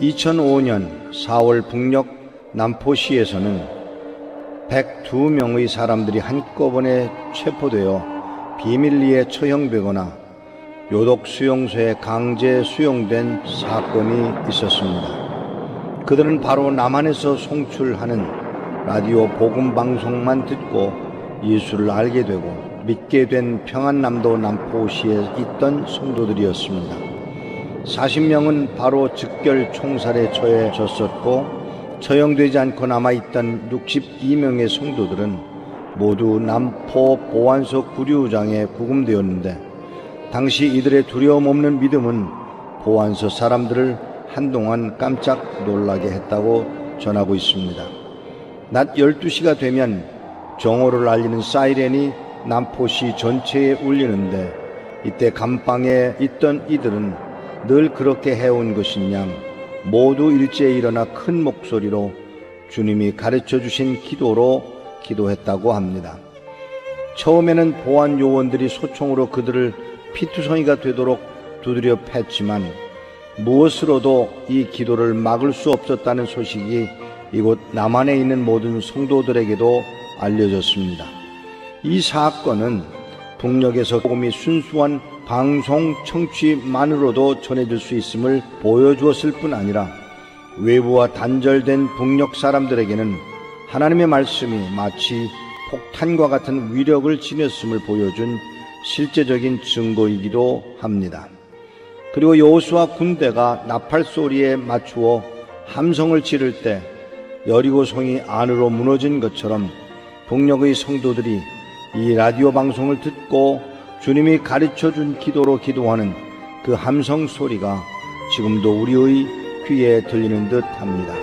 2005년 4월 북녘 남포시에서는 102명의 사람들이 한꺼번에 체포되어 비밀리에 처형되거나 요독 수용소에 강제 수용된 사건이 있었습니다. 그들은 바로 남한에서 송출하는 라디오 복음방송만 듣고 예수를 알게 되고 믿게 된 평안남도 남포시에 있던 성도들이었습니다. 40명은 바로 즉결 총살에 처해졌었고 처형되지 않고 남아있던 62명의 성도들은 모두 남포 보안소 구류장에 구금되었는데 당시 이들의 두려움 없는 믿음은 보안소 사람들을 한동안 깜짝 놀라게 했다고 전하고 있습니다. 낮 12시가 되면 정오를 알리는 사이렌이 남포시 전체에 울리는데 이때 감방에 있던 이들은 늘 그렇게 해온 것인 양 모두 일제히 일어나 큰 목소리로 주님이 가르쳐 주신 기도로 기도했다고 합니다. 처음에는 보안 요원들이 소총으로 그들을 피투성이가 되도록 두드려 팼지만 무엇으로도 이 기도를 막을 수 없었다는 소식이 이곳 남한에 있는 모든 성도들에게도 알려졌습니다. 이 사건은 북녘에서 복음이 순수한 방송 청취만으로도 전해질 수 있음을 보여주었을 뿐 아니라 외부와 단절된 북녘 사람들에게는 하나님의 말씀이 마치 폭탄과 같은 위력을 지녔음을 보여준 실제적인 증거이기도 합니다. 그리고 여호수아 군대가 나팔 소리에 맞추어 함성을 지를 때 여리고성이 안으로 무너진 것처럼 북녘의 성도들이 이 라디오 방송을 듣고 주님이 가르쳐준 기도로 기도하는 그 함성 소리가 지금도 우리의 귀에 들리는 듯 합니다.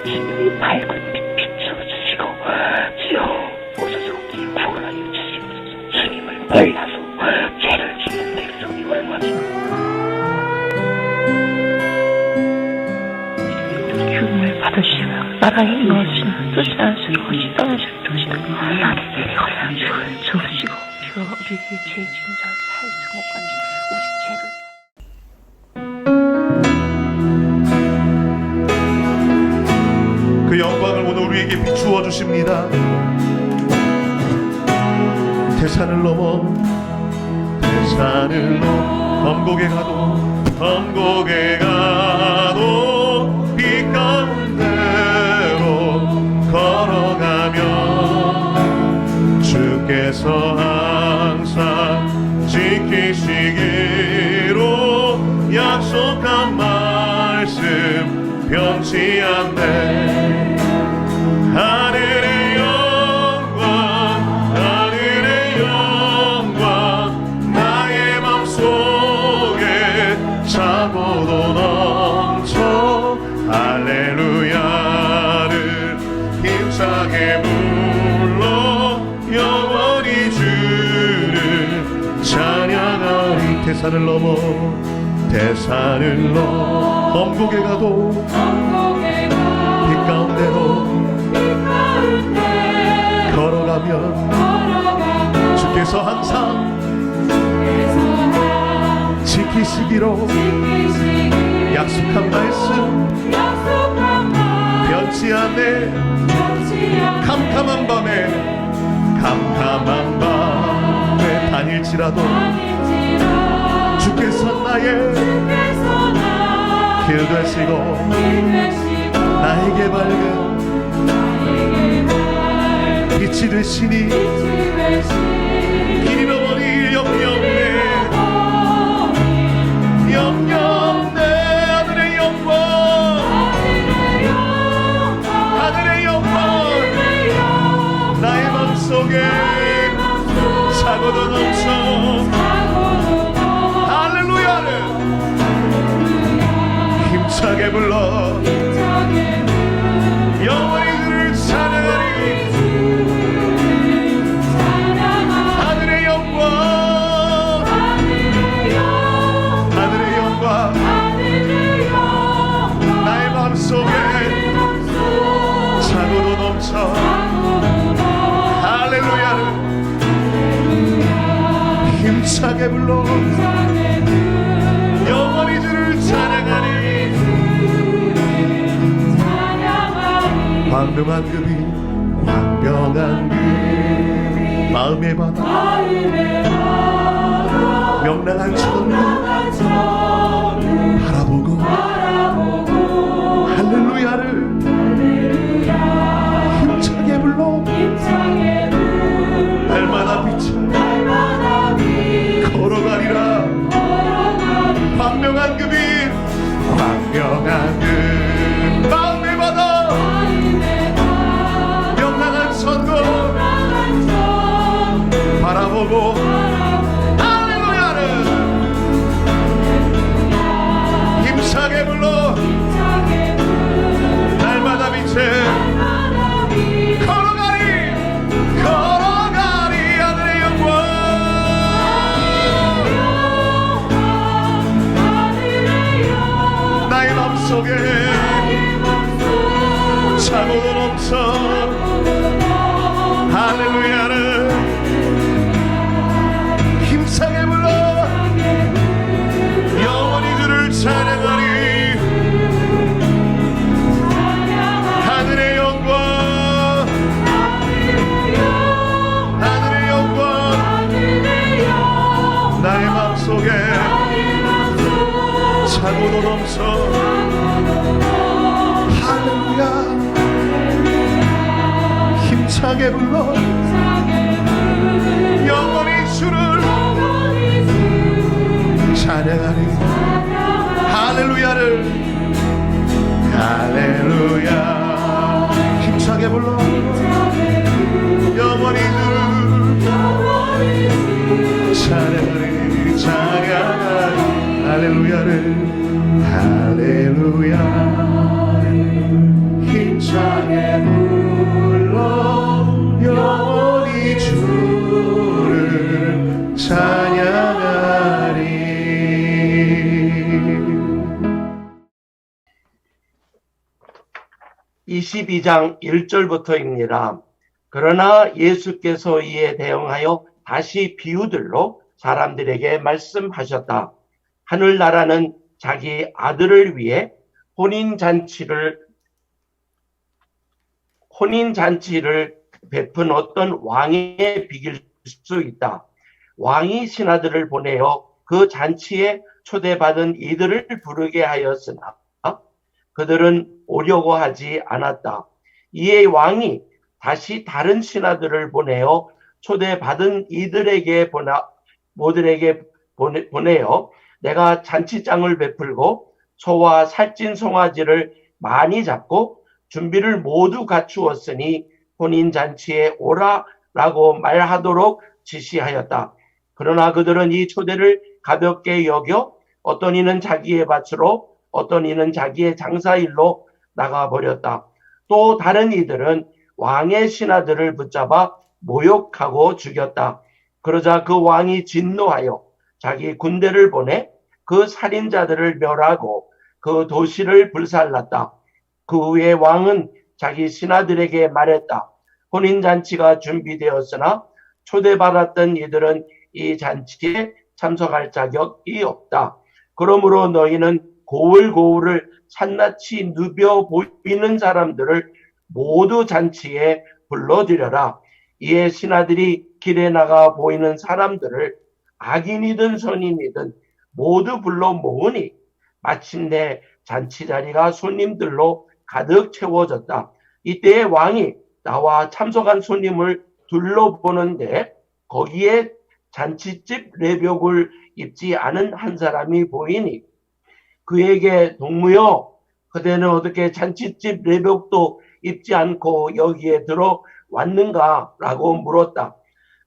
주님이 밝은 빛 비춰주시고 주여 오소서기 구원하여 주시옵소서. 주님을 몰라서 죄를 짓는 백성이 얼마나 기운을 받으시며 나라의 것이나 뜻이 않으시고 땅을 주시고 나를 허락하시고 주시고 주여 우리에게 죄 진자 사의 증오까지 우리 죄를 그 영광을 오늘 우리에게 비추어 주십니다. 대산을 넘어 대산을 넘어 엄곡에 가도 빛 가운데로 걸어가면 주께서 항상 지키시기로 약속한 말씀 변치 않네. 하늘의 영광 나의 맘속에 차고도 넘쳐 할렐루야를 힘차게 불러 영원히 주를 찬양하리. 대산을 넘어 엄곡에 가도 빛 가운데로 걸어가면 주께서 항상 지키시기로 약속한 말씀 변치 않네. 캄캄한 밤에 다닐지라도 주께서 나의 길 되시고 나에게 밝은 빛이 되시니 길 잃어버릴 염려 없네. 하늘의 영광 나의 맘속에 차고도 넘쳐 할렐루야를 힘차게 불러 영원히 그를 찬양하리. 힘차게 불러 영원히 주를 찬양하니 광명한 금이 광명한 금 마음의 바다 명랑한 천국 바라보고 할렐루야를 힘차게 불러 날마다 빛을 걸어가리라 광명한 금이 광명한 금 마음의 바다 명랑한 천국 바라보고 할렐루야를 힘차게 불러 날마다 빛을 걸어가리 하늘의 영광 나의 맘속에 차고도 넘쳐 할렐루야를 힘차게 불러 영원히 주를 찬양하리 하늘의 영광 하늘의 영광 나의 맘속에 차고도 넘쳐 할렐루야 힘차게 불러 영원히 주를 찬양하리 할렐루야를 할렐루야 힘차게 불러 영원히 주를 찬양하리 찬양하리 할렐루야를 할렐루야 힘차게 불러 영원히 주를 찬양하리 22장 1절부터입니다. 그러나 예수께서 이에 대응하여 다시 비유들로 사람들에게 말씀하셨다. 하늘나라는 자기 아들을 위해 혼인잔치를 베푼 어떤 왕에 비길 수 있다. 왕이 신하들을 보내어 그 잔치에 초대받은 이들을 부르게 하였으나 그들은 오려고 하지 않았다. 이에 왕이 다시 다른 신하들을 보내어 초대받은 이들에게 보내어 내가 잔치장을 베풀고 소와 살찐 송아지를 많이 잡고 준비를 모두 갖추었으니 혼인잔치에 오라라고 말하도록 지시하였다. 그러나 그들은 이 초대를 가볍게 여겨 어떤 이는 자기의 밭으로 어떤 이는 자기의 장사일로 나가버렸다. 또 다른 이들은 왕의 신하들을 붙잡아 모욕하고 죽였다. 그러자 그 왕이 진노하여 자기 군대를 보내 그 살인자들을 멸하고 그 도시를 불살랐다. 그 후에 왕은 자기 신하들에게 말했다. 혼인잔치가 준비되었으나 초대받았던 이들은 이 잔치에 참석할 자격이 없다. 그러므로 너희는 고울고울을 산낯이 누벼 보이는 사람들을 모두 잔치에 불러들여라. 이에 신하들이 길에 나가 보이는 사람들을 악인이든 선인이든 모두 불러 모으니 마침내 잔치 자리가 손님들로 가득 채워졌다. 이때 왕이 나와 참석한 손님을 둘러보는데 거기에 잔치집 내복을 입지 않은 한 사람이 보이니 그에게 동무여, 그대는 어떻게 잔치집 내복도 입지 않고 여기에 들어왔는가? 라고 물었다.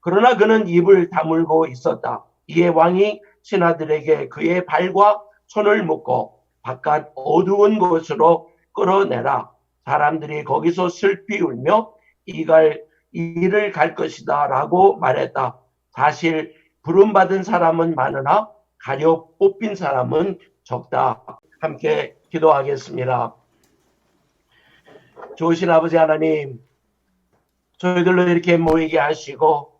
그러나 그는 입을 다물고 있었다. 이에 왕이 신하들에게 그의 발과 손을 묶고 바깥 어두운 곳으로 끌어내라. 사람들이 거기서 슬피 울며 이를 갈 것이다 라고 말했다. 사실 부름받은 사람은 많으나 가려 뽑힌 사람은 적다. 함께 기도하겠습니다. 좋으신 아버지 하나님, 저희들로 이렇게 모이게 하시고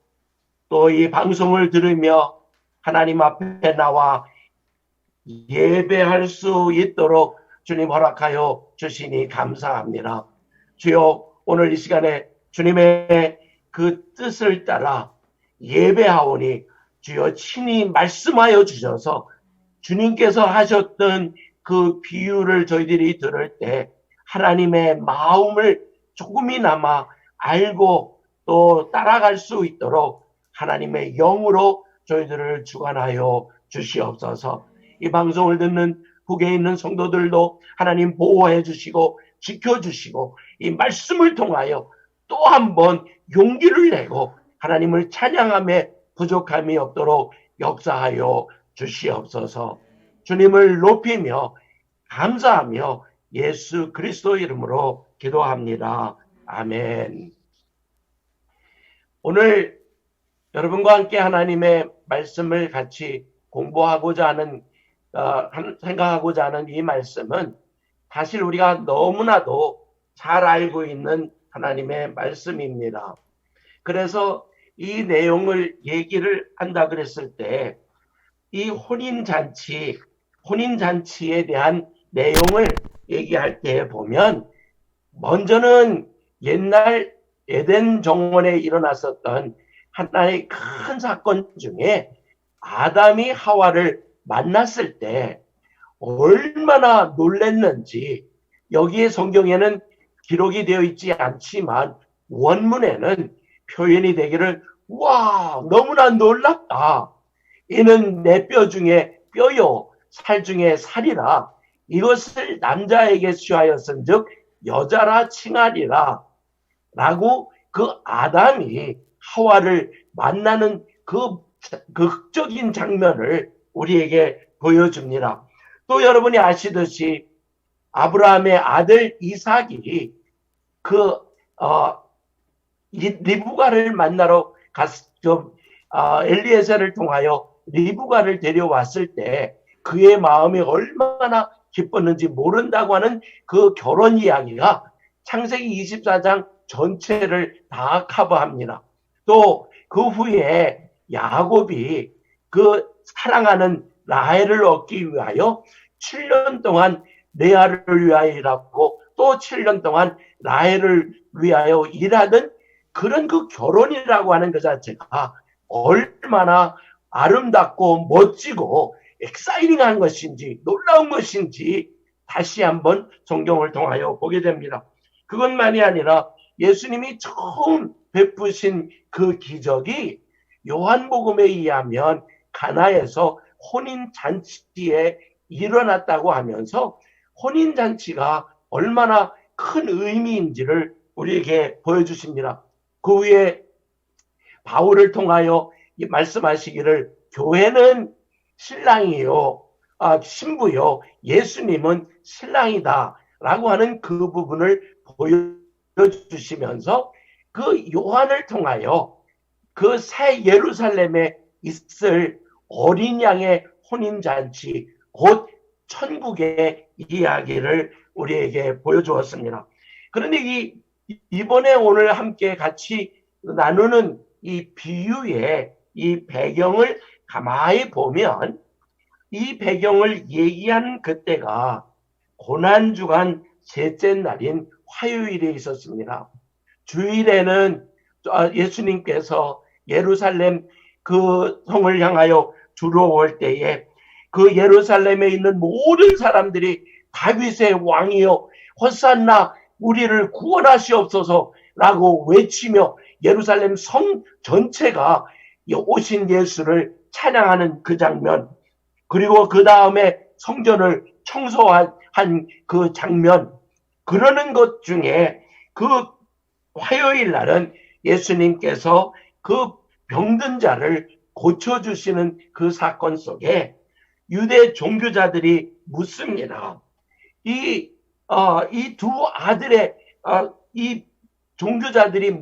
또 이 방송을 들으며 하나님 앞에 나와 예배할 수 있도록 주님 허락하여 주시니 감사합니다. 주여, 오늘 이 시간에 주님의 그 뜻을 따라 예배하오니 주여 친히 말씀하여 주셔서 주님께서 하셨던 그 비유를 저희들이 들을 때 하나님의 마음을 조금이나마 알고 또 따라갈 수 있도록 하나님의 영으로 저희들을 주관하여 주시옵소서. 이 방송을 듣는 북에 있는 성도들도 하나님 보호해 주시고 지켜주시고 이 말씀을 통하여 또 한 번 용기를 내고 하나님을 찬양함에 부족함이 없도록 역사하여 주시옵소서. 주님을 높이며 감사하며 예수 그리스도 이름으로 기도합니다. 아멘. 오늘 여러분과 함께 하나님의 말씀을 같이 공부하고자 하는 생각하고자 하는 이 말씀은 사실 우리가 너무나도 잘 알고 있는 하나님의 말씀입니다. 그래서 이 내용을 얘기를 한다 그랬을 때 이 혼인잔치에 대한 내용을 얘기할 때 보면 먼저는 옛날 에덴 정원에 일어났었던 하나의 큰 사건 중에 아담이 하와를 만났을 때 얼마나 놀랐는지 여기에 성경에는 기록이 되어 있지 않지만 원문에는 표현이 되기를 와 너무나 놀랍다. 이는 내 뼈 중에 뼈요 살 중에 살이라 이것을 남자에게 취하였은즉 여자라 칭하리라 라고 그 아담이 하와를 만나는 그 극적인 장면을 우리에게 보여줍니다. 또 여러분이 아시듯이 아브라함의 아들 이삭이 리브가를 만나러 엘리에셀을 통하여 리브가를 데려왔을 때 그의 마음이 얼마나 기뻤는지 모른다고 하는 그 결혼 이야기가 창세기 24장 전체를 다 커버합니다. 또 그 후에 야곱이 그 사랑하는 라헬을 얻기 위하여 7년 동안 레아를 위하여 일하고 또 7년 동안 라헬을 위하여 일하던 그런 그 결혼이라고 하는 것 자체가 얼마나 아름답고 멋지고 엑사이팅한 것인지 놀라운 것인지 다시 한번 성경을 통하여 보게 됩니다. 그것만이 아니라 예수님이 처음 베푸신 그 기적이 요한복음에 의하면 가나에서 혼인잔치에 일어났다고 하면서 혼인잔치가 얼마나 큰 의미인지를 우리에게 보여주십니다. 그 후에 바울을 통하여 말씀하시기를 교회는 신랑이요, 신부요, 예수님은 신랑이다 라고 하는 그 부분을 보여주시면서 그 요한을 통하여 그 새 예루살렘에 있을 어린 양의 혼인잔치 곧 천국의 이야기를 우리에게 보여주었습니다. 그런데 이번에 오늘 함께 같이 나누는 이 비유의 이 배경을 가만히 보면 이 배경을 얘기한 그때가 고난주간 셋째 날인 화요일에 있었습니다. 주일에는 예수님께서 예루살렘 그 성을 향하여 들어올 때에 그 예루살렘에 있는 모든 사람들이 다윗의 왕이여 호산나 우리를 구원하시옵소서 라고 외치며 예루살렘 성 전체가 오신 예수를 찬양하는 그 장면, 그리고 그 다음에 성전을 청소한 그 장면, 그러는 것 중에 그 화요일 날은 예수님께서 그 병든 자를 고쳐주시는 그 사건 속에 유대 종교자들이 묻습니다. 이 두 아들의 이 종교자들이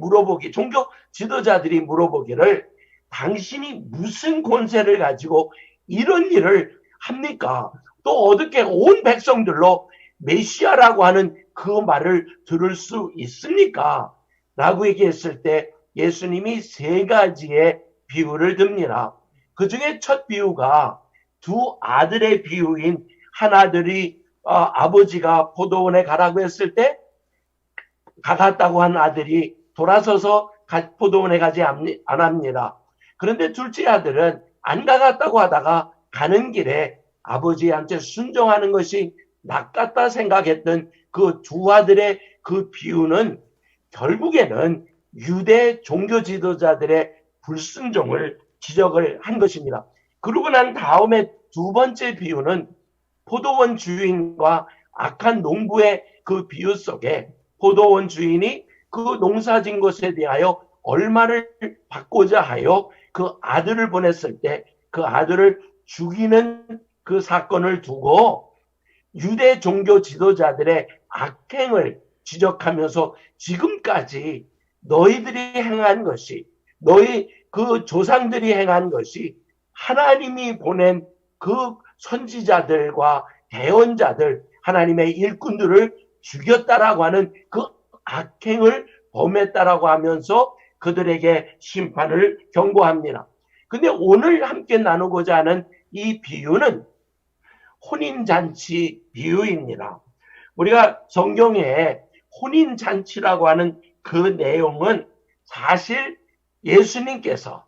종교 지도자들이 물어보기를 당신이 무슨 권세를 가지고 이런 일을 합니까? 또 어떻게 온 백성들로 메시아라고 하는 그 말을 들을 수 있습니까? 라고 얘기했을 때 예수님이 세 가지의 비유를 듭니다. 그 중에 첫 비유가 두 아들의 비유인, 한 아들이 아버지가 포도원에 가라고 했을 때 가갔다고 한 아들이 돌아서서 포도원에 가지 않습니다. 그런데 둘째 아들은 안 가갔다고 하다가 가는 길에 아버지한테 순종하는 것이 낫겠다 생각했던 그 두 아들의 그 비유는 결국에는 유대 종교 지도자들의 불순종을 지적을 한 것입니다. 그러고 난 다음에 두 번째 비유는 포도원 주인과 악한 농부의 그 비유 속에 포도원 주인이 그 농사진 것에 대하여 얼마를 받고자 하여 그 아들을 보냈을 때 그 아들을 죽이는 그 사건을 두고 유대 종교 지도자들의 악행을 지적하면서 지금까지 너희들이 행한 것이, 너희 그 조상들이 행한 것이 하나님이 보낸 그 선지자들과 대언자들, 하나님의 일꾼들을 죽였다라고 하는 그 악행을 범했다라고 하면서 그들에게 심판을 경고합니다. 근데 오늘 함께 나누고자 하는 이 비유는 혼인잔치 비유입니다. 우리가 성경에 혼인잔치라고 하는 그 내용은 사실 예수님께서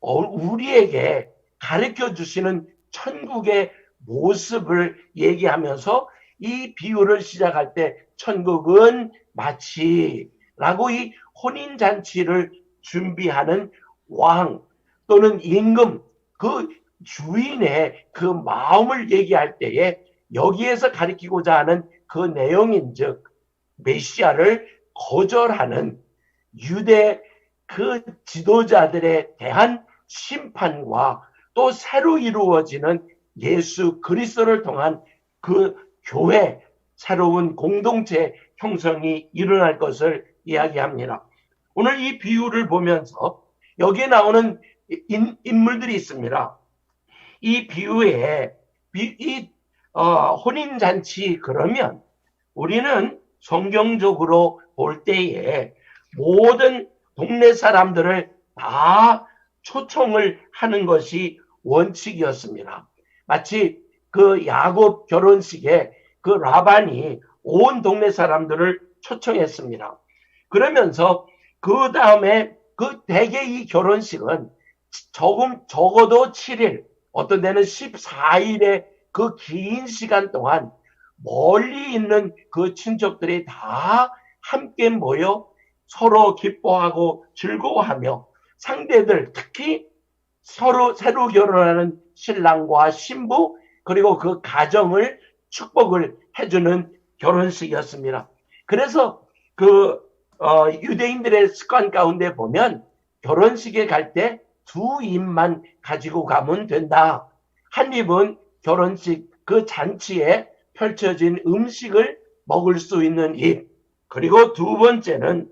우리에게 가르쳐 주시는 천국의 모습을 얘기하면서 이 비유를 시작할 때 천국은 마치라고 이 혼인잔치를 준비하는 왕 또는 임금, 그 주인의 그 마음을 얘기할 때에 여기에서 가리키고자 하는 그 내용인즉 메시아를 거절하는 유대 그 지도자들에 대한 심판과 또 새로 이루어지는 예수 그리스도를 통한 그 교회, 새로운 공동체 형성이 일어날 것을 이야기합니다. 오늘 이 비유를 보면서 여기에 나오는 인물들이 있습니다. 이 비유에 혼인잔치 그러면 우리는 성경적으로 볼 때에 모든 동네 사람들을 다 초청을 하는 것이 원칙이었습니다. 마치 그 야곱 결혼식에 그 라반이 온 동네 사람들을 초청했습니다. 그러면서 그 다음에 그 대개 이 결혼식은 적어도 7일, 어떤 데는 14일의 그 긴 시간 동안 멀리 있는 그 친척들이 다 함께 모여 서로 기뻐하고 즐거워하며 상대들, 특히 서로 새로 결혼하는 신랑과 신부 그리고 그 가정을 축복을 해주는 결혼식이었습니다. 그래서 유대인들의 습관 가운데 보면 결혼식에 갈 때 두 입만 가지고 가면 된다. 한 입은 결혼식 그 잔치에 펼쳐진 음식을 먹을 수 있는 입, 그리고 두 번째는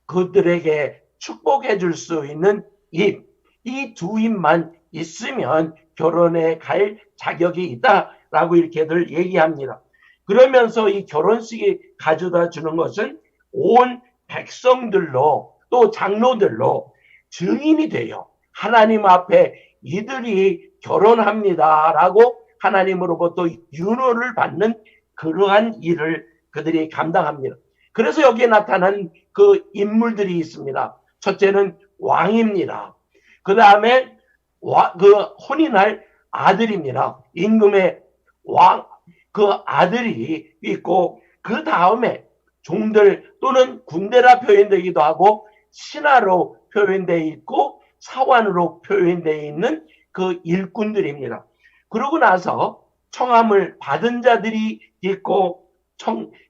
그들에게 축복해 줄 수 있는 입, 이 두 입만 있으면 결혼에 갈 자격이 있다라고 이렇게들 얘기합니다. 그러면서 이 결혼식이 가져다 주는 것은 온 백성들로 또 장로들로 증인이 돼요. 하나님 앞에 이들이 결혼합니다라고 하나님으로부터 윤호를 받는 그러한 일을 그들이 감당합니다. 그래서 여기에 나타난 그 인물들이 있습니다. 첫째는 왕입니다. 그 다음에 그 혼인할 아들입니다. 임금의 왕, 그 아들이 있고, 그 다음에 종들 또는 군대라 표현되기도 하고 신하로 표현되어 있고 사관으로 표현되어 있는 그 일꾼들입니다. 그러고 나서 청함을 받은 자들이 있고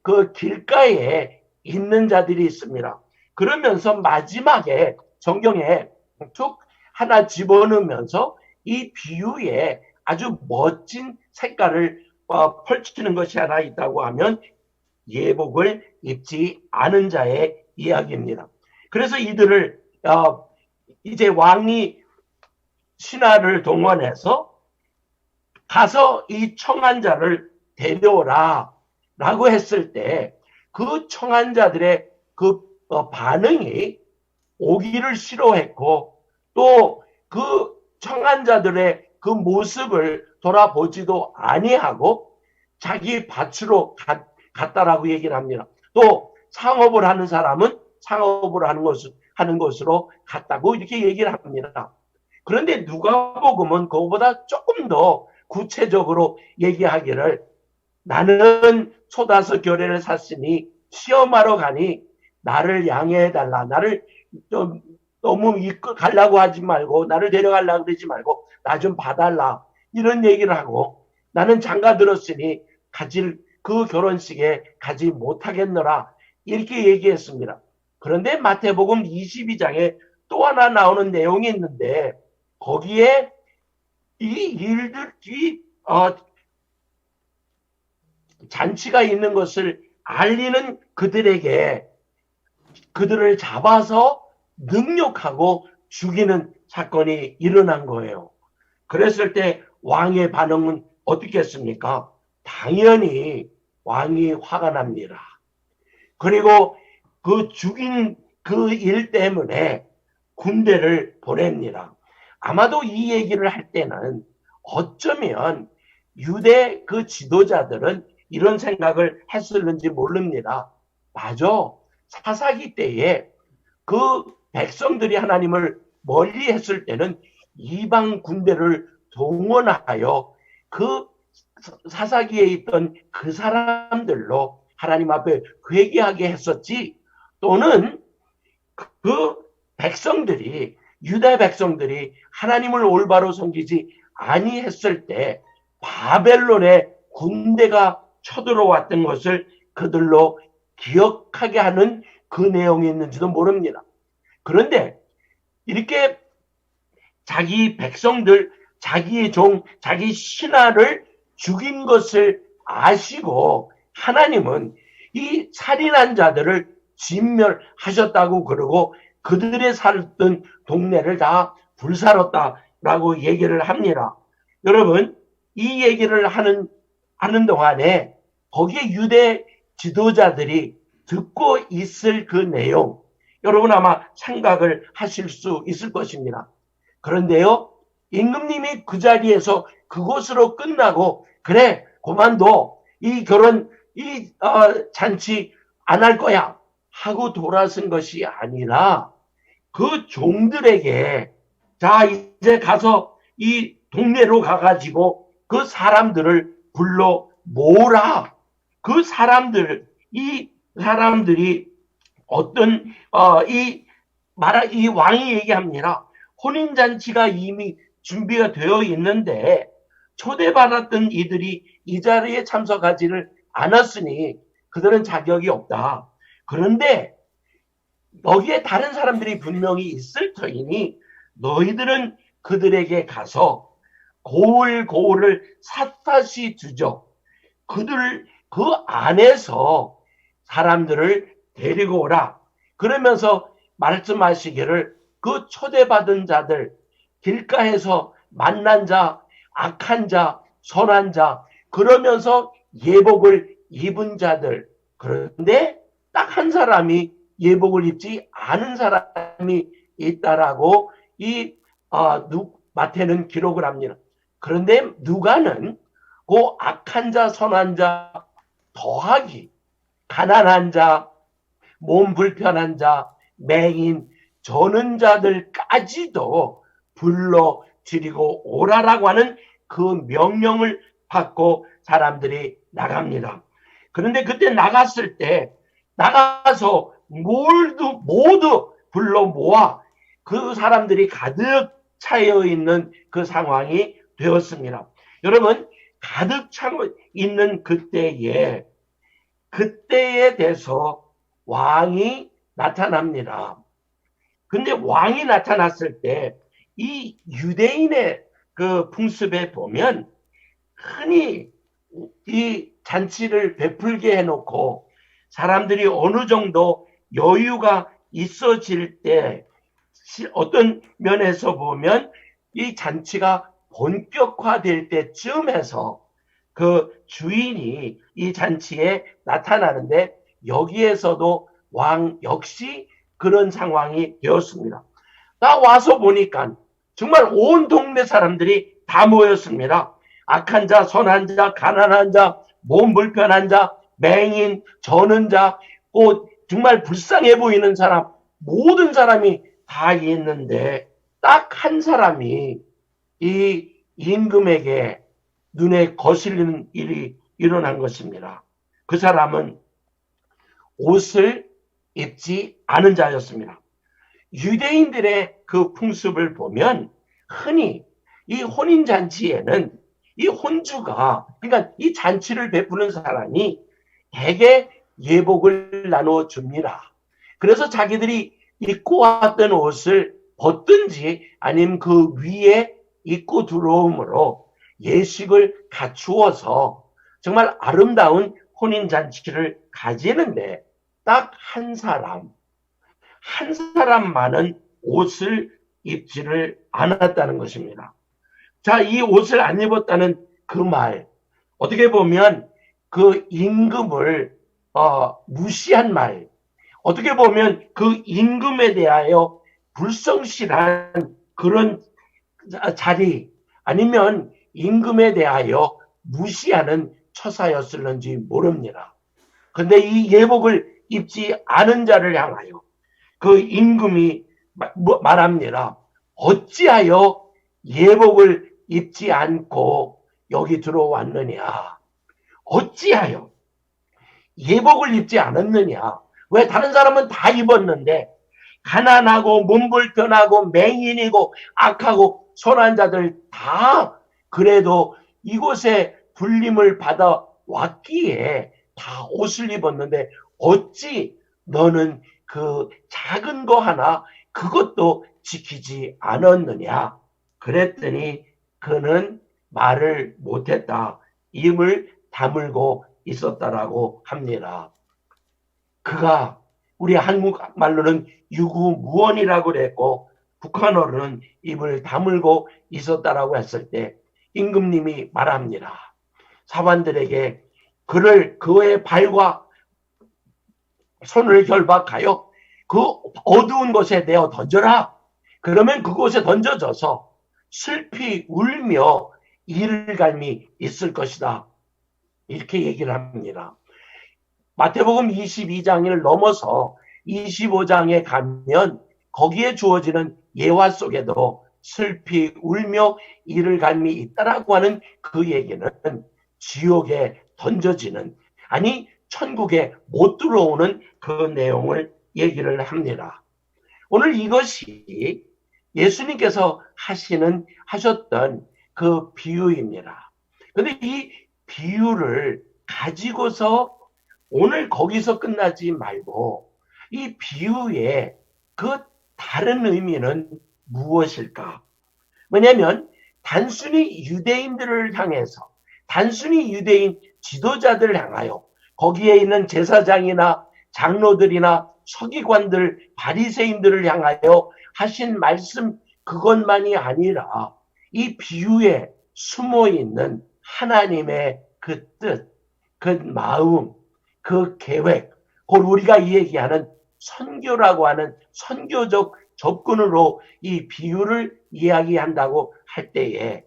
그 길가에 있는 자들이 있습니다. 그러면서 마지막에 성경에 툭 하나 집어넣으면서 이 비유에 아주 멋진 색깔을 펼치는 것이 하나 있다고 하면 예복을 입지 않은 자의 이야기입니다. 그래서 이들을 이제 왕이 신하를 동원해서 가서 이 청한 자를 데려오라 라고 했을 때 그 청한 자들의 그 반응이 오기를 싫어했고 또 그 청한 자들의 그 모습을 돌아보지도 아니하고 자기 밭으로 갔다라고 얘기를 합니다. 또 상업을 하는 사람은 상업을 하는 것으로 갔다고 이렇게 얘기를 합니다. 그런데 누가복음은 그거보다 조금 더 구체적으로 얘기하기를 나는 쏟아서 결례를 샀으니 시험하러 가니 나를 양해해달라. 나를 좀 너무 가려고 하지 말고 나를 데려가려고 그러지 말고 나 좀 봐달라. 이런 얘기를 하고 나는 장가 들었으니 그 결혼식에 가지 못하겠노라. 이렇게 얘기했습니다. 그런데 마태복음 22장에 또 하나 나오는 내용이 있는데 거기에 이 잔치가 있는 것을 알리는 그들에게 그들을 잡아서 능욕하고 죽이는 사건이 일어난 거예요. 그랬을 때 왕의 반응은 어떻겠습니까? 당연히 왕이 화가 납니다. 그리고 그 죽인 그 일 때문에 군대를 보냅니다. 아마도 이 얘기를 할 때는 어쩌면 유대 그 지도자들은 이런 생각을 했을는지 모릅니다. 맞아. 사사기 때에 그 백성들이 하나님을 멀리 했을 때는 이방 군대를 동원하여 그 사사기에 있던 그 사람들로 하나님 앞에 회개하게 했었지, 또는 그 백성들이 유다 백성들이 하나님을 올바로 섬기지 아니했을 때 바벨론의 군대가 쳐들어왔던 것을 그들로 기억하게 하는 그 내용이 있는지도 모릅니다. 그런데 이렇게 자기 백성들, 자기의 종, 자기 신하를 죽인 것을 아시고 하나님은 이 살인한 자들을 진멸하셨다고 그러고 그들의 살던 동네를 다 불살랐다라고 얘기를 합니다. 여러분, 이 얘기를 하는 동안에 거기에 유대 지도자들이 듣고 있을 그 내용, 여러분 아마 생각을 하실 수 있을 것입니다. 그런데요, 임금님이 그 자리에서 그것으로 끝나고 그래 그만둬, 이 결혼 잔치 안 할 거야 하고 돌아선 것이 아니라 그 종들에게 자 이제 가서 이 동네로 가가지고 그 사람들을 불러 모으라. 그 사람들이 어떤 이 왕이 얘기합니다. 혼인잔치가 이미 준비가 되어 있는데 초대받았던 이들이 이 자리에 참석하지를 않았으니 그들은 자격이 없다. 그런데 여기에 다른 사람들이 분명히 있을 터이니 너희들은 그들에게 가서 고을을 샅샅이 두죠. 그들 그 안에서 사람들을 데리고 오라. 그러면서 말씀하시기를 그 초대받은 자들, 길가에서 만난 자, 악한 자, 선한 자, 그러면서 예복을 입은 자들. 그런데 딱 한 사람이 예복을 입지 않은 사람이 있다라고 마태는 기록을 합니다. 그런데 누가는 그 악한 자, 선한 자 더하기 가난한 자, 몸 불편한 자, 맹인, 저는 자들까지도 불러 드리고 오라라고 하는 그 명령을 받고 사람들이 나갑니다. 그런데 그때 나갔을 때 나가서 모두 불러 모아 그 사람들이 가득 차여 있는 그 상황이 되었습니다. 여러분, 가득 차 있는 그때에 대해서 왕이 나타납니다. 근데 왕이 나타났을 때 이 유대인의 그 풍습에 보면 흔히 이 잔치를 베풀게 해놓고 사람들이 어느 정도 여유가 있어질 때 어떤 면에서 보면 이 잔치가 본격화될 때쯤에서 그 주인이 이 잔치에 나타나는데 여기에서도 왕 역시 그런 상황이 되었습니다. 나 와서 보니까 정말 온 동네 사람들이 다 모였습니다. 악한 자, 선한 자, 가난한 자, 몸 불편한 자, 맹인, 저는 자, 정말 불쌍해 보이는 사람, 모든 사람이 다 있는데 딱 한 사람이 이 임금에게 눈에 거슬리는 일이 일어난 것입니다. 그 사람은 옷을 입지 않은 자였습니다. 유대인들의 그 풍습을 보면 흔히 이 혼인잔치에는 이 혼주가, 그러니까 이 잔치를 베푸는 사람이 대개 예복을 나눠줍니다. 그래서 자기들이 입고 왔던 옷을 벗든지 아니면 그 위에 입고 들어오므로 예식을 갖추어서 정말 아름다운 혼인잔치를 가지는데 딱 한 사람만은 옷을 입지를 않았다는 것입니다. 자, 이 옷을 안 입었다는 그 말, 어떻게 보면 그 임금을 무시한 말, 어떻게 보면 그 임금에 대하여 불성실한 그런 자리, 아니면 임금에 대하여 무시하는 처사였을는지 모릅니다. 그런데 이 예복을 입지 않은 자를 향하여 그 임금이 말합니다. 어찌하여 예복을 입지 않고 여기 들어왔느냐? 어찌하여 예복을 입지 않았느냐? 왜 다른 사람은 다 입었는데 가난하고 몸불편하고 맹인이고 악하고 선한 자들 다 그래도 이곳에 불림을 받아 왔기에 다 옷을 입었는데 어찌 너는 그 작은 거 하나 그것도 지키지 않았느냐? 그랬더니 그는 말을 못했다. 입을 다물고 있었다라고 합니다. 그가 우리 한국말로는 유구무원이라고 그랬고 북한어로는 입을 다물고 있었다라고 했을 때 임금님이 말합니다. 사관들에게 그의 발과 손을 결박하여 그 어두운 곳에 내어 던져라. 그러면 그곳에 던져져서 슬피 울며 이를 갈미 있을 것이다. 이렇게 얘기를 합니다. 마태복음 22장을 넘어서 25장에 가면 거기에 주어지는 예화 속에도 슬피 울며 이를 갈미 있다라고 하는 그 얘기는 지옥에 던져지는, 아니 천국에 못 들어오는 그 내용을 얘기를 합니다. 오늘 이것이 예수님께서 하셨던 그 비유입니다. 그런데 이 비유를 가지고서 오늘 거기서 끝나지 말고 이 비유의 그 다른 의미는 무엇일까? 왜냐하면 단순히 유대인들을 향해서, 단순히 유대인 지도자들을 향하여 거기에 있는 제사장이나 장로들이나 서기관들, 바리새인들을 향하여 하신 말씀 그것만이 아니라 이 비유에 숨어있는 하나님의 그 뜻, 그 마음, 그 계획, 곧 우리가 얘기하는 선교라고 하는 선교적 접근으로 이 비유를 이야기한다고 할 때에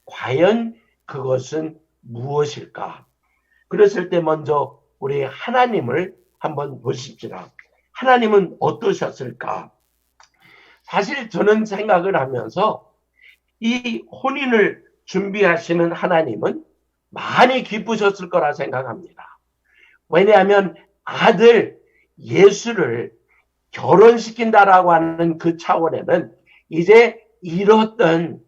과연 그것은 무엇일까? 그랬을 때 먼저 우리 하나님을 한번 보십시다. 하나님은 어떠셨을까? 사실 저는 생각을 하면서 이 혼인을 준비하시는 하나님은 많이 기쁘셨을 거라 생각합니다. 왜냐하면 아들 예수를 결혼시킨다라고 하는 그 차원에는 이제 잃었던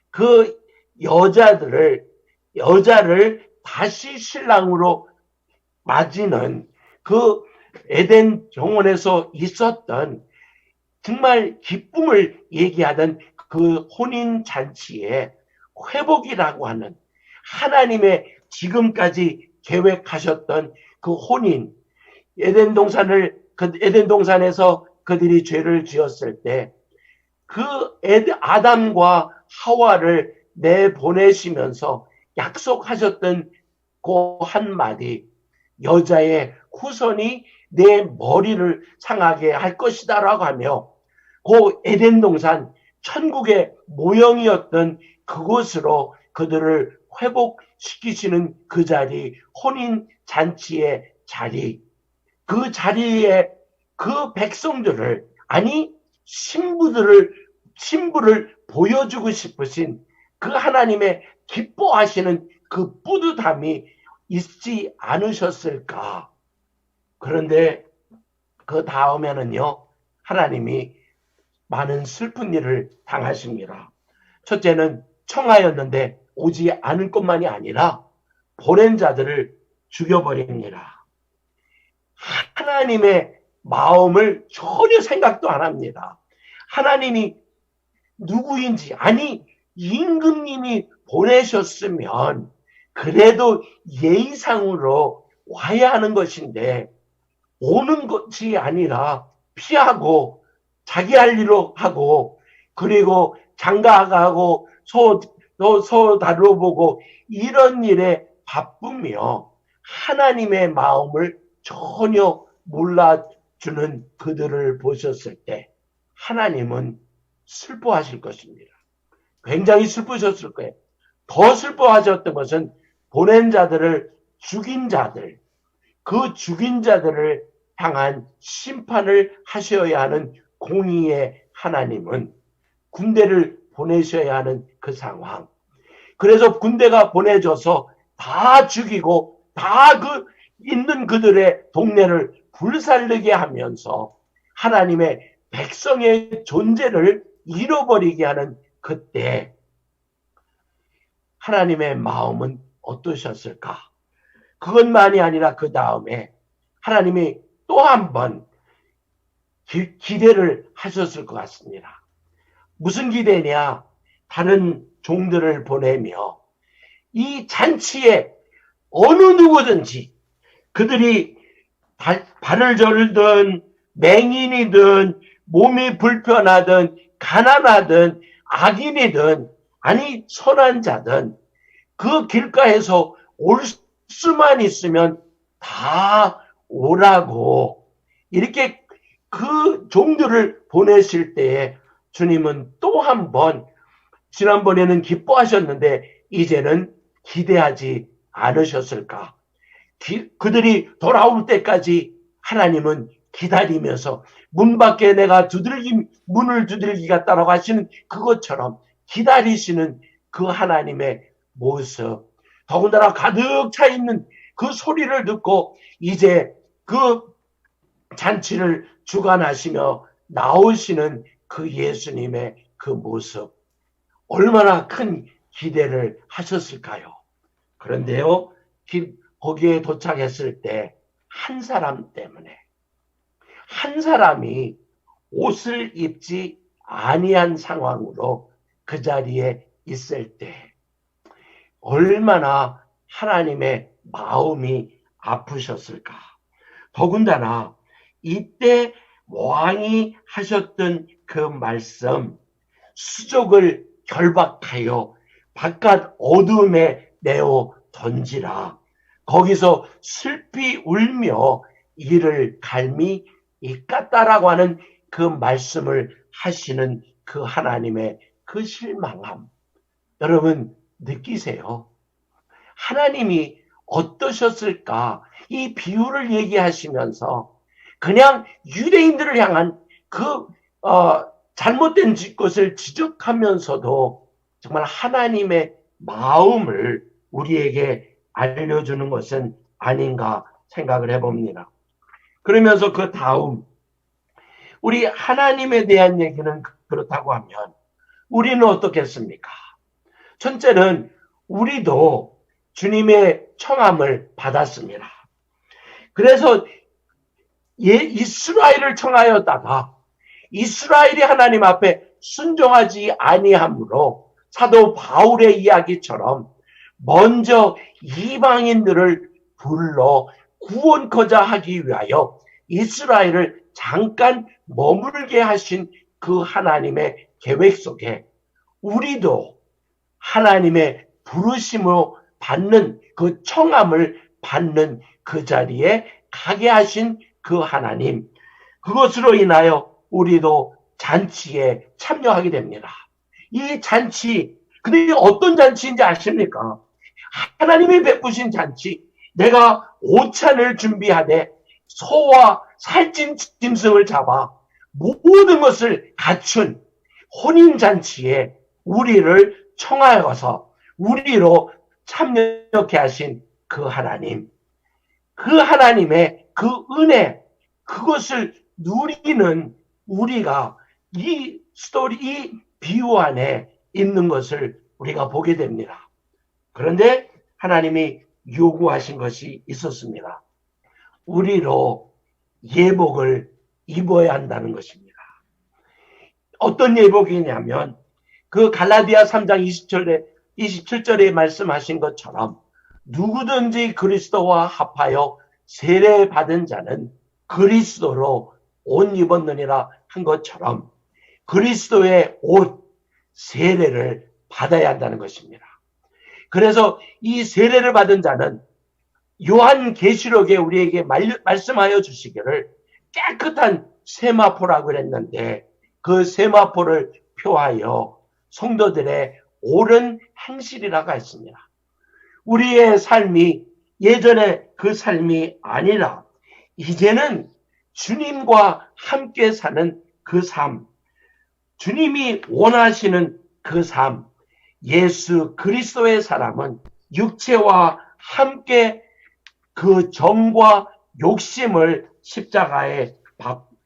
그 여자를 다시 신랑으로 맞이는 그 에덴 정원에서 있었던 정말 기쁨을 얘기하던 그 혼인 잔치의 회복이라고 하는 하나님의 지금까지 계획하셨던 그 혼인, 에덴 동산에서 그들이 죄를 지었을 때 그 아담과 하와를 내보내시면서 약속하셨던 그 한마디, 여자의 후손이 내 머리를 상하게 할 것이다 라고 하며 그 에덴 동산 천국의 모형이었던 그곳으로 그들을 회복시키시는 그 자리, 혼인잔치의 자리, 그 자리에 그 백성들을, 아니 신부를 보여주고 싶으신 그 하나님의 기뻐하시는 그 뿌듯함이 있지 않으셨을까. 그런데 그 다음에는요, 하나님이 많은 슬픈 일을 당하십니다. 첫째는 청하였는데 오지 않을 것만이 아니라 보낸 자들을 죽여버립니다. 하나님의 마음을 전혀 생각도 안 합니다. 하나님이 누구인지, 아니 임금님이 보내셨으면 그래도 예의상으로 와야 하는 것인데 오는 것이 아니라 피하고 자기 할 일로 하고, 그리고 장가가고 소 다뤄보고 이런 일에 바쁘며 하나님의 마음을 전혀 몰라주는 그들을 보셨을 때 하나님은 슬퍼하실 것입니다. 굉장히 슬프셨을 거예요. 더 슬퍼하셨던 것은 보낸 자들을 죽인 자들, 그 죽인 자들을 향한 심판을 하셔야 하는 공의의 하나님은 군대를 보내셔야 하는 그 상황. 그래서 군대가 보내져서 다 죽이고 다 그 있는 그들의 동네를 불살르게 하면서 하나님의 백성의 존재를 잃어버리게 하는 그때 하나님의 마음은 어떠셨을까? 그것만이 아니라 그 다음에 하나님이 또 한 번 기대를 하셨을 것 같습니다. 무슨 기대냐? 다른 종들을 보내며 이 잔치에 어느 누구든지 그들이 발을 절든 맹인이든 몸이 불편하든 가난하든 악인이든 아니 선한 자든 그 길가에서 올 수만 있으면 다 오라고 이렇게 그 종들을 보내실 때에 주님은 또 한 번, 지난번에는 기뻐하셨는데 이제는 기대하지 않으셨을까? 그들이 돌아올 때까지 하나님은 기다리면서 문 밖에 내가 문을 두들기겠다라고 하시는 그것처럼 기다리시는 그 하나님의 모습, 더군다나 가득 차 있는 그 소리를 듣고 이제 그 잔치를 주관하시며 나오시는 그 예수님의 그 모습, 얼마나 큰 기대를 하셨을까요? 그런데요, 거기에 도착했을 때 한 사람 때문에, 한 사람이 옷을 입지 아니한 상황으로 그 자리에 있을 때 얼마나 하나님의 마음이 아프셨을까. 더군다나 이때 왕이 하셨던 그 말씀, 수족을 결박하여 바깥 어둠에 내어 던지라. 거기서 슬피 울며 이를 갈미 이깠다라고 하는 그 말씀을 하시는 그 하나님의 그 실망함. 여러분 느끼세요? 하나님이 어떠셨을까? 이 비유를 얘기하시면서 그냥 유대인들을 향한 그 잘못된 것을 지적하면서도 정말 하나님의 마음을 우리에게 알려주는 것은 아닌가 생각을 해봅니다. 그러면서 그 다음 우리 하나님에 대한 얘기는 그렇다고 하면 우리는 어떻겠습니까? 첫째는 우리도 주님의 청함을 받았습니다. 그래서 이스라엘을 청하였다가 이스라엘이 하나님 앞에 순종하지 아니하므로 사도 바울의 이야기처럼 먼저 이방인들을 불러 구원코자 하기 위하여 이스라엘을 잠깐 머물게 하신 그 하나님의 계획 속에 우리도 하나님의 부르심으로 받는 그 청함을 받는 그 자리에 가게 하신 그 하나님, 그것으로 인하여 우리도 잔치에 참여하게 됩니다. 이 잔치, 근데 어떤 잔치인지 아십니까? 하나님이 베푸신 잔치, 내가 오찬을 준비하되 소와 살찐 짐승을 잡아 모든 것을 갖춘 혼인잔치에 우리를 청하여서 우리로 참여케 하신 그 하나님, 그 하나님의 그 은혜, 그것을 누리는 우리가 이 스토리, 이 비유 안에 있는 것을 우리가 보게 됩니다. 그런데 하나님이 요구하신 것이 있었습니다. 우리로 예복을 입어야 한다는 것입니다. 어떤 예복이냐면 그 갈라디아 3장 27절에 말씀하신 것처럼 누구든지 그리스도와 합하여 세례 받은 자는 그리스도로 옷 입었느니라 한 것처럼 그리스도의 옷, 세례를 받아야 한다는 것입니다. 그래서 이 세례를 받은 자는 요한계시록에 우리에게 말씀하여 주시기를 깨끗한 세마포라고 그랬는데 그 세마포를 표하여 성도들의 옳은 행실이라고 했습니다. 우리의 삶이 예전에 그 삶이 아니라 이제는 주님과 함께 사는 그 삶, 주님이 원하시는 그 삶, 예수 그리스도의 사람은 육체와 함께 그 정과 욕심을 십자가에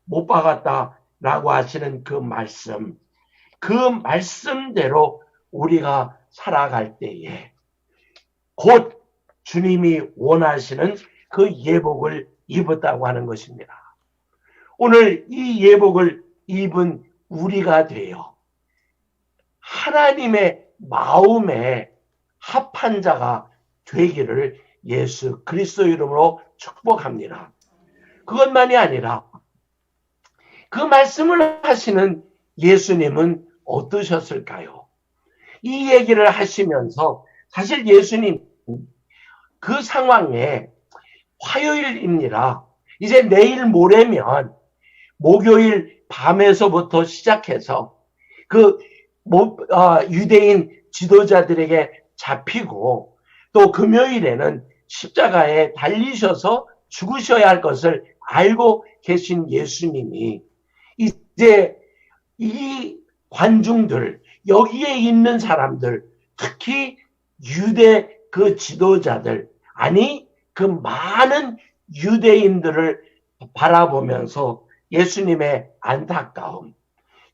못 박았다라고 하시는 그 말씀대로 우리가 살아갈 때에 곧 주님이 원하시는 그 예복을 입었다고 하는 것입니다. 오늘 이 예복을 입은 우리가 되어 하나님의 마음에 합한 자가 되기를 예수 그리스도 이름으로 축복합니다. 그것만이 아니라 그 말씀을 하시는 예수님은 어떠셨을까요? 이 얘기를 하시면서 사실 예수님 그 상황에 화요일입니다. 이제 내일 모레면 목요일 밤에서부터 시작해서 그 유대인 지도자들에게 잡히고 또 금요일에는 십자가에 달리셔서 죽으셔야 할 것을 알고 계신 예수님이 이제 이 관중들, 여기에 있는 사람들, 특히 유대 그 지도자들, 아니 그 많은 유대인들을 바라보면서 예수님의 안타까움,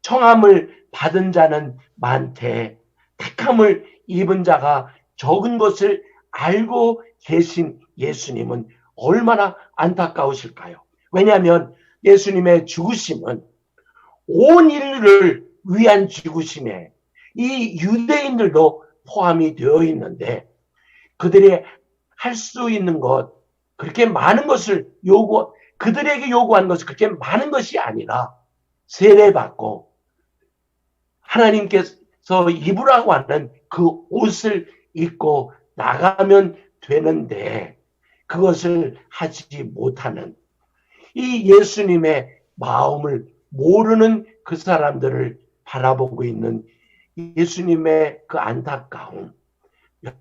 청함을 받은 자는 많되 택함을 입은 자가 적은 것을 알고 계신 예수님은 얼마나 안타까우실까요? 왜냐하면 예수님의 죽으심은 온 인류를 위한 죽으심에 이 유대인들도 포함이 되어 있는데 그들이 할 수 있는 것, 그렇게 많은 것을 그들에게 요구하는 것은 그렇게 많은 것이 아니라 세례받고 하나님께서 입으라고 하는 그 옷을 입고 나가면 되는데 그것을 하지 못하는 이 예수님의 마음을 모르는 그 사람들을 바라보고 있는 예수님의 그 안타까움,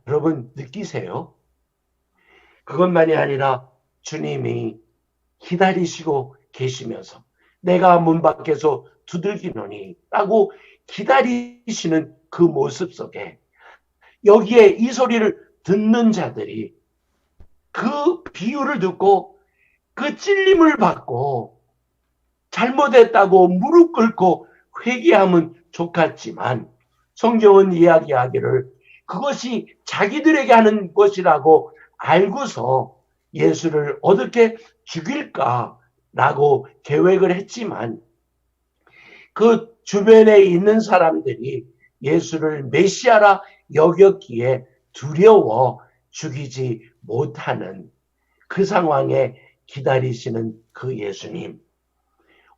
여러분 느끼세요? 그것만이 아니라 주님이 기다리시고 계시면서 내가 문 밖에서 두들기노니 라고 기다리시는 그 모습 속에 여기에 이 소리를 듣는 자들이 그 비유를 듣고 그 찔림을 받고 잘못했다고 무릎 꿇고 회개하면 좋겠지만 성경은 이야기하기를 그것이 자기들에게 하는 것이라고 알고서 예수를 어떻게 죽일까라고 계획을 했지만 그 주변에 있는 사람들이 예수를 메시아라 여겼기에 두려워 죽이지 못하는 그 상황에 기다리시는 그 예수님.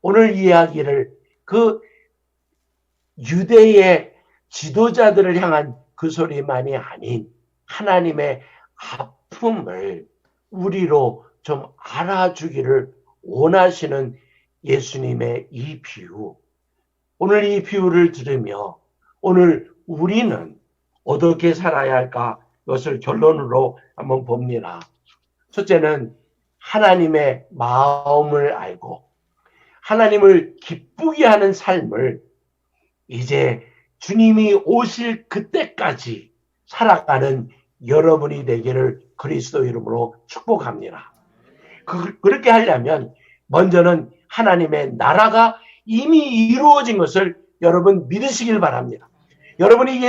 오늘 이야기를 그 유대의 지도자들을 향한 그 소리만이 아닌 하나님의 아픔을 우리로 좀 알아주기를 원하시는 예수님의 이 비유. 오늘 이 비유를 들으며 오늘 우리는 어떻게 살아야 할까? 그것을 결론으로 한번 봅니다. 첫째는 하나님의 마음을 알고 하나님을 기쁘게 하는 삶을 이제 주님이 오실 그때까지 살아가는 여러분이 되기를 그리스도 이름으로 축복합니다. 그렇게 하려면 먼저는 하나님의 나라가 이미 이루어진 것을 여러분 믿으시길 바랍니다. 여러분이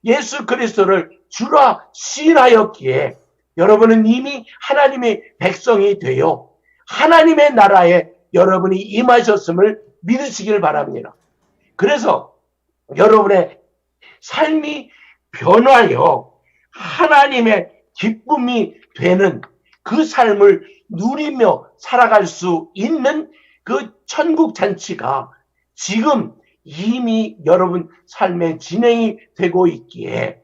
예수 그리스도를 주라 시인하였기에 여러분은 이미 하나님의 백성이 되어 하나님의 나라에 여러분이 임하셨음을 믿으시길 바랍니다. 그래서 여러분의 삶이 변화하여 하나님의 기쁨이 되는 그 삶을 누리며 살아갈 수 있는 그 천국 잔치가 지금 이미 여러분 삶에 진행이 되고 있기에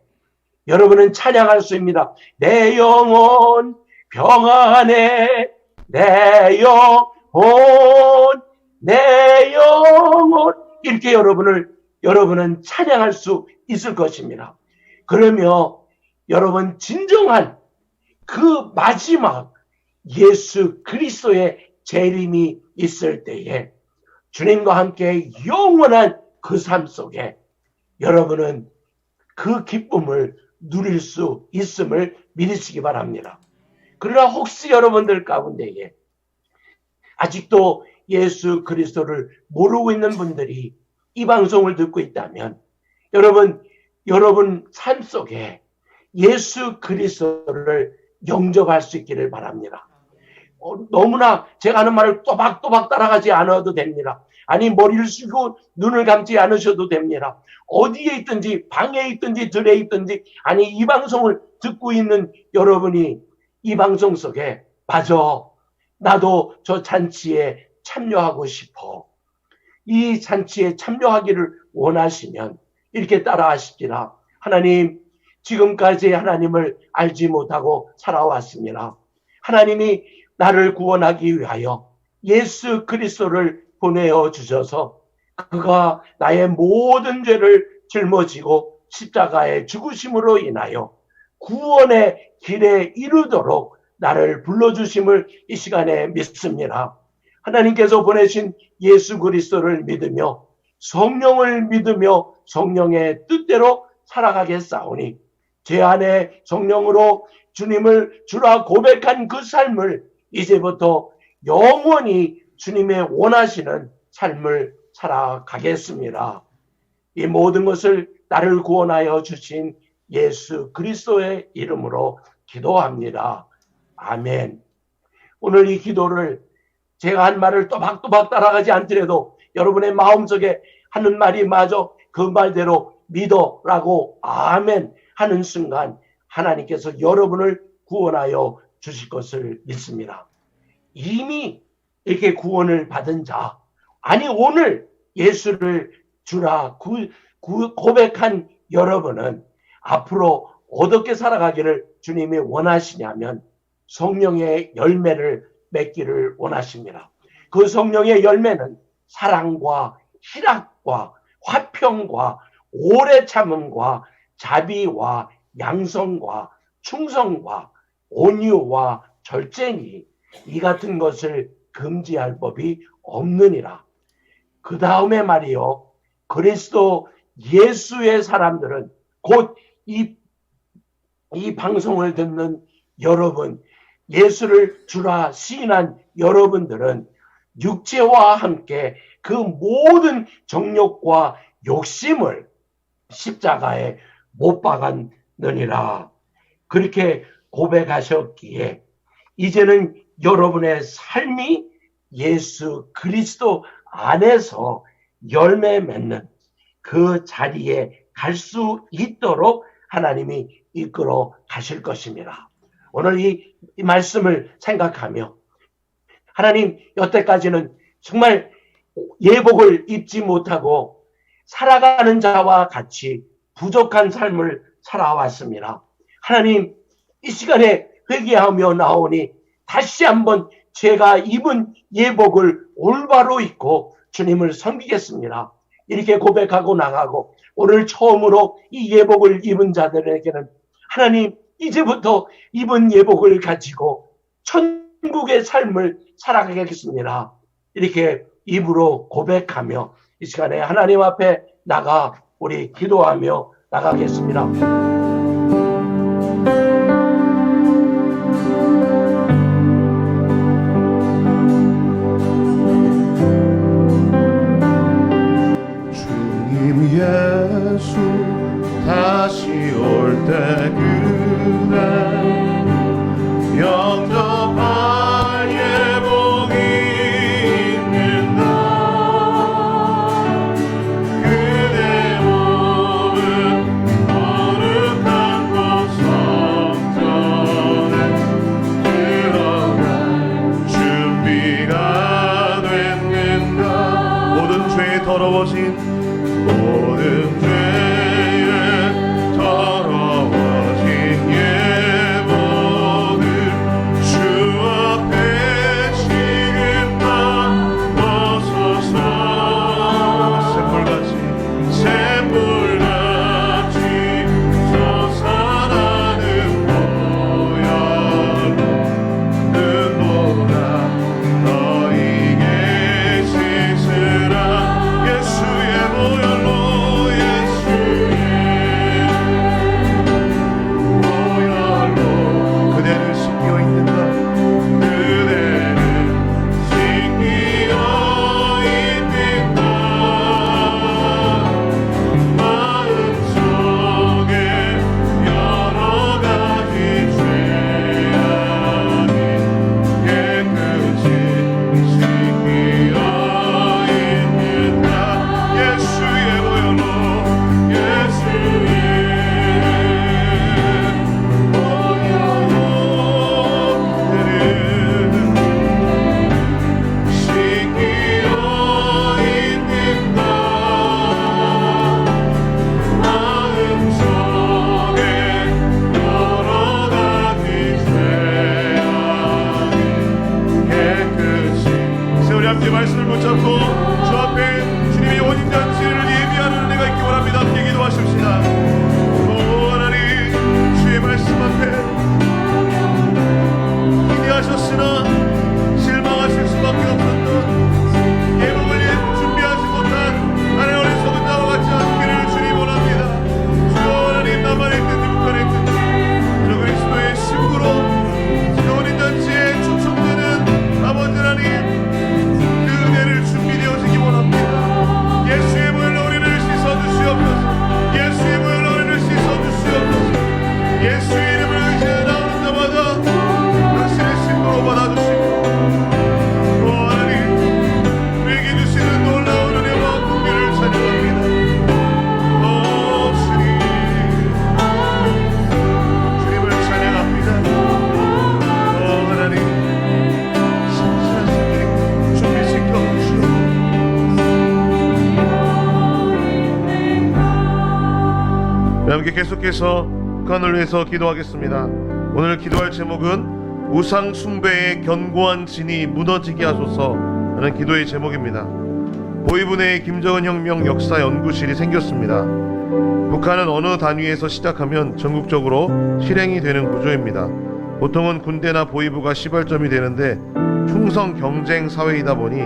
여러분은 찬양할 수 있습니다. 내 영혼 평안해, 내 영혼, 내 영혼. 이렇게 여러분은 찬양할 수 있을 것입니다. 그러며 여러분 진정한 그 마지막 예수 그리스도의 재림이 있을 때에 주님과 함께 영원한 그 삶 속에 여러분은 그 기쁨을 누릴 수 있음을 믿으시기 바랍니다. 그러나 혹시 여러분들 가운데에 아직도 예수 그리스도를 모르고 있는 분들이 이 방송을 듣고 있다면 여러분 삶 속에 예수 그리스도를 영접할 수 있기를 바랍니다. 너무나 제가 하는 말을 또박또박 따라가지 않아도 됩니다. 아니 머리를 숙이고 눈을 감지 않으셔도 됩니다. 어디에 있든지 방에 있든지 들에 있든지 아니 이 방송을 듣고 있는 여러분이 이 방송 속에 맞아 나도 저 잔치에 참여하고 싶어. 이 잔치에 참여하기를 원하시면 이렇게 따라하시기라. 하나님 지금까지 하나님을 알지 못하고 살아왔습니다. 하나님이 나를 구원하기 위하여 예수 그리스도를 보내어 주셔서 그가 나의 모든 죄를 짊어지고 십자가의 죽으심으로 인하여 구원의 길에 이르도록 나를 불러주심을 이 시간에 믿습니다. 하나님께서 보내신 예수 그리스도를 믿으며 성령을 믿으며 성령의 뜻대로 살아가겠사오니 제 안에 성령으로 주님을 주라 고백한 그 삶을 이제부터 영원히 주님의 원하시는 삶을 살아가겠습니다. 이 모든 것을 나를 구원하여 주신 예수 그리스도의 이름으로 기도합니다. 아멘. 오늘 이 기도를 제가 한 말을 또박또박 따라가지 않더라도 여러분의 마음속에 하는 말이 맞아 그 말대로 믿어라고 아멘 하는 순간 하나님께서 여러분을 구원하여 주실 것을 믿습니다. 이미 이렇게 구원을 받은 자, 아니 오늘 예수를 주라 고백한 여러분은 앞으로 어떻게 살아가기를 주님이 원하시냐면 성령의 열매를 맺기를 원하십니다. 그 성령의 열매는 사랑과 희락과 화평과 오래 참음과 자비와 양성과 충성과 온유와 절제니 이 같은 것을 금지할 법이 없느니라. 그 다음에 말이요. 그리스도 예수의 사람들은 곧 이 방송을 듣는 여러분, 예수를 주라 시인한 여러분들은 육체와 함께 그 모든 정욕과 욕심을 십자가에 못 박았느니라. 그렇게 고백하셨기에 이제는 여러분의 삶이 예수 그리스도 안에서 열매 맺는 그 자리에 갈 수 있도록 하나님이 이끌어 가실 것입니다. 오늘 이 말씀을 생각하며 하나님 여태까지는 정말 예복을 입지 못하고 살아가는 자와 같이 부족한 삶을 살아왔습니다. 하나님 이 시간에 회개하며 나오니 다시 한번 제가 입은 예복을 올바로 입고 주님을 섬기겠습니다. 이렇게 고백하고 나가고 오늘 처음으로 이 예복을 입은 자들에게는 하나님 이제부터 입은 예복을 가지고 천국의 삶을 살아가겠습니다. 이렇게 입으로 고백하며 이 시간에 하나님 앞에 나가 우리 기도하며 나가겠습니다. 주님 예수 다시 올 때 그날 영접할 예복이 있는 날 그대 몸은 거룩한 곳 성전에 들어갈 준비가 됐는가 모든 죄에 더러워진 모든 죄에 더러워진 예복을 주 앞에 지금 다 벗어서 샘물같이 솟아나는 보혈 눈보라 너희에게 씻으라 예수의 보혈로 그대는 씻겨 있는가 그대는 씻겨 있는가 마음속에 여러 가지 죄악이 깨끗이 씻겨 있는가 예수의 보혈로 말씀을 붙잡고 주 앞에 주님의 혼인잔치를 예비하는 은혜가 있기 원합니다. 함께 기도하십시다. 오 하나님 주의 말씀 앞에 기대하셨으나 실망하실 수밖에 없었던 예복을 준비하지 못한 하나님 어리석은 자와 같지 않기를 주님 원합니다. 주여 하나님 나만의 뜻이 북한의 뜻이 주 그리스도의 심으로 혼인잔치에 축성되는 아버지 하나님 은혜를 준비되어지기 원합니다. 예수의 보혈로 우리를 씻어주시옵소서. 예수의 보혈로 우리를 씻어주시옵소서. 예수의 이름을 의지하여 나오는 자마다 당신의 신부로 받아주시고 오 하나님 우리에게 주시는 놀라운 은혜와 긍휼을 찬양합니다. 오 주님 주님을 찬양합니다. 오 하나님 함께 계속해서 북한을 위해서 기도하겠습니다. 오늘 기도할 제목은 우상 숭배의 견고한 진이 무너지게 하소서 라는 기도의 제목입니다. 보이부 내에 김정은 혁명 역사 연구실이 생겼습니다. 북한은 어느 단위에서 시작하면 전국적으로 실행이 되는 구조입니다. 보통은 군대나 보이부가 시발점이 되는데 충성 경쟁 사회이다 보니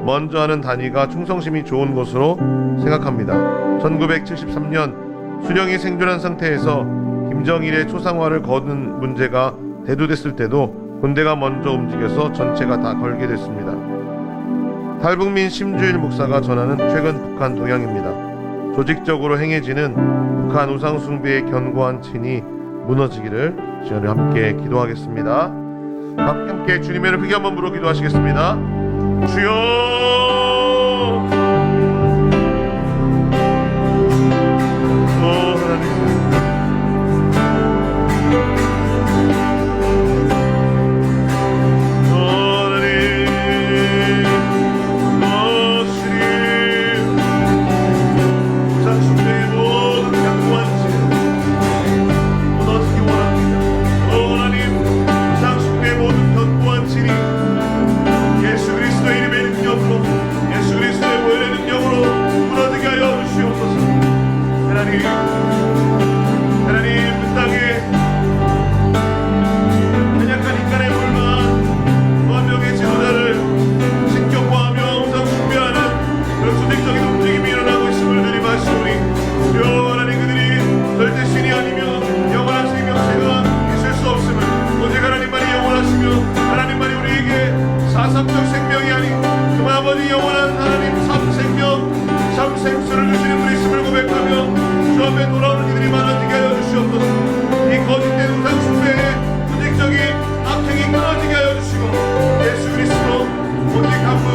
먼저 하는 단위가 충성심이 좋은 것으로 생각합니다. 1973년 수령이 생존한 상태에서 김정일의 초상화를 거둔 문제가 대두됐을 때도 군대가 먼저 움직여서 전체가 다 걸게 됐습니다. 탈북민 심주일 목사가 전하는 최근 북한 동향입니다. 조직적으로 행해지는 북한 우상 숭배의 견고한 진이 무너지기를 주여 함께 기도하겠습니다. 함께 주님의 이름 크게 한번 부르고 기도하시겠습니다. 주여 예수 그리스도의 이름의 능력으로 가상적 생명이 아닌 그 아버지 영원한 하나님 참생명 참생수를 주시는 분이 있음을 고백하며 주 앞에 돌아오는 이들이 많아지게 하여 주시옵소서. 이 거짓된 우상 숭배의 조직적인 악행이 끊어지게 하여 주시고 예수 그리스도 오직 한 분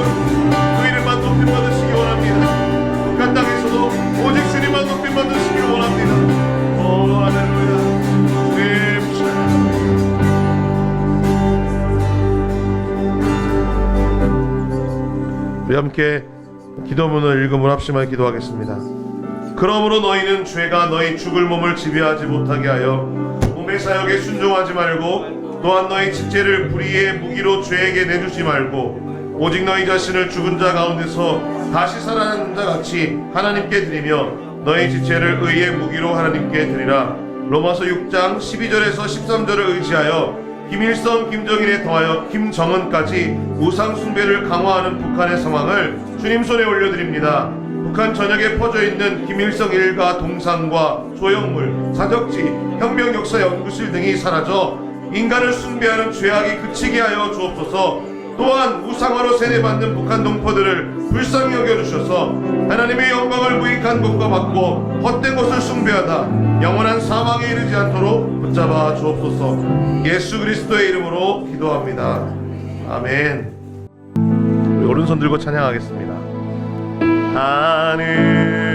그 이름만 높임 받으시기 원합니다. 북한 땅에서도 오직 주님만 높임 받으시기를 원합니다. 오 할렐루야. 주님 찬양. 우리 함께 기도문을 읽음으로 합심하여 기도하겠습니다. 그러므로 너희는 죄가 너희 죽을 몸을 지배하지 못하게 하여 몸의 사역에 순종하지 말고 또한 너희 직제를 불의의 무기로 죄에게 내주지 말고 오직 너희 자신을 죽은 자 가운데서 다시 살아난 자 같이 하나님께 드리며 너희 지체를 의의 무기로 하나님께 드리라. 로마서 6장 12절에서 13절을 의지하여 김일성, 김정일에 더하여 김정은까지 우상 숭배를 강화하는 북한의 상황을 주님 손에 올려드립니다. 북한 전역에 퍼져있는 김일성 일가 동상과 조형물, 사적지, 혁명역사연구실 등이 사라져 인간을 숭배하는 죄악이 그치게 하여 주옵소서. 또한 우상화로 세뇌받는 북한 동포들을 불쌍히 여겨주셔서 하나님의 영광을 무익한 것과 받고 헛된 것을 숭배하다 영원한 사망에 이르지 않도록 붙잡아 주옵소서. 예수 그리스도의 이름으로 기도합니다. 아멘. 우리 오른손 들고 찬양하겠습니다. 하늘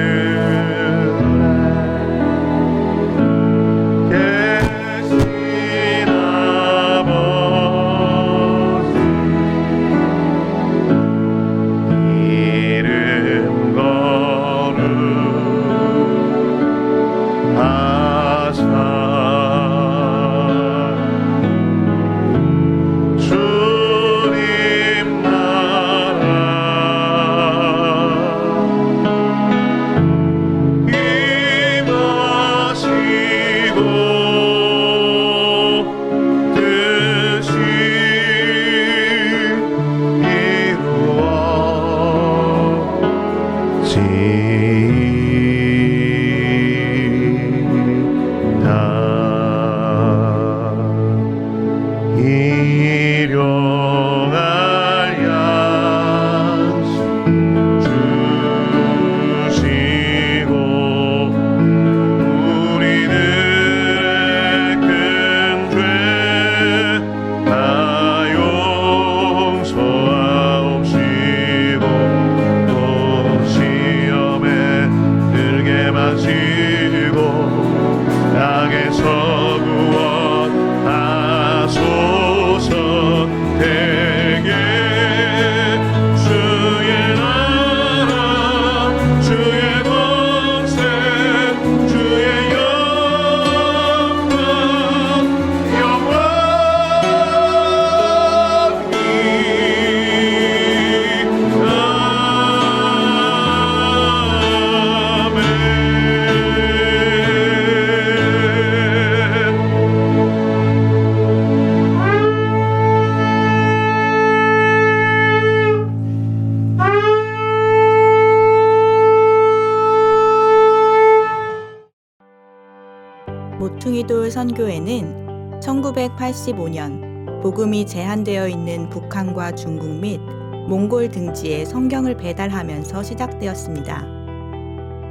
모퉁이돌 선교회는 1985년 복음이 제한되어 있는 북한과 중국 및 몽골 등지에 성경을 배달하면서 시작되었습니다.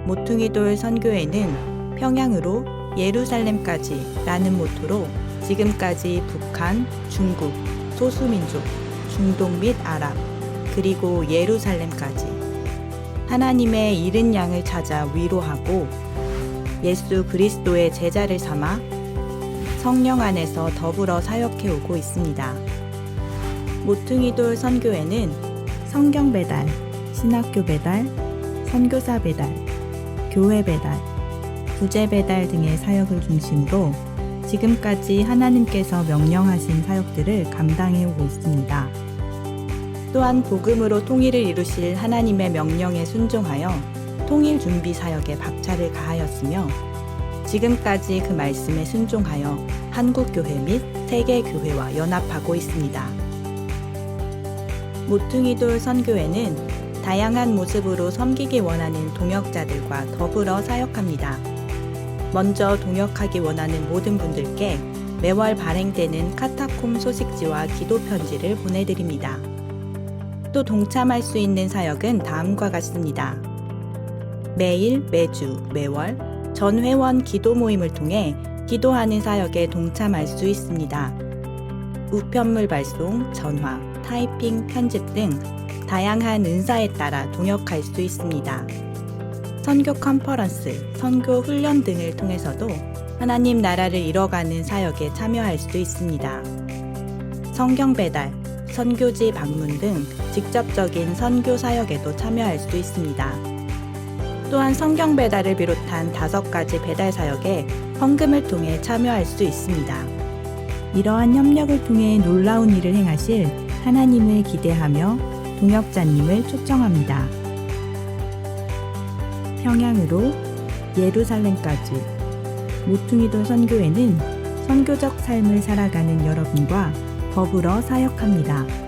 모퉁이돌 선교회는 평양으로 예루살렘까지 라는 모토로 지금까지 북한, 중국, 소수민족, 중동 및 아랍, 그리고 예루살렘까지 하나님의 잃은 양을 찾아 위로하고 예수 그리스도의 제자를 삼아 성령 안에서 더불어 사역해 오고 있습니다. 모퉁이돌 선교회는 성경 배달, 신학교 배달, 선교사 배달, 교회 배달, 부재 배달 등의 사역을 중심으로 지금까지 하나님께서 명령하신 사역들을 감당해 오고 있습니다. 또한 복음으로 통일을 이루실 하나님의 명령에 순종하여 통일 준비 사역에 박차를 가하였으며 지금까지 그 말씀에 순종하여 한국교회 및 세계교회와 연합하고 있습니다. 모퉁이돌 선교회는 다양한 모습으로 섬기기 원하는 동역자들과 더불어 사역합니다. 먼저 동역하기 원하는 모든 분들께 매월 발행되는 카타콤 소식지와 기도 편지를 보내드립니다. 또 동참할 수 있는 사역은 다음과 같습니다. 매일, 매주, 매월 전 회원 기도 모임을 통해 기도하는 사역에 동참할 수 있습니다. 우편물 발송, 전화, 타이핑, 편집 등 다양한 은사에 따라 동역할 수 있습니다. 선교 컨퍼런스, 선교 훈련 등을 통해서도 하나님 나라를 이뤄가는 사역에 참여할 수 있습니다. 성경 배달, 선교지 방문 등 직접적인 선교 사역에도 참여할 수 있습니다. 또한 성경 배달을 비롯한 5가지 배달 사역에 헌금을 통해 참여할 수 있습니다. 이러한 협력을 통해 놀라운 일을 행하실 하나님을 기대하며 동역자님을 초청합니다. 평양으로 예루살렘까지 모퉁이돌 선교회는 선교적 삶을 살아가는 여러분과 더불어 사역합니다.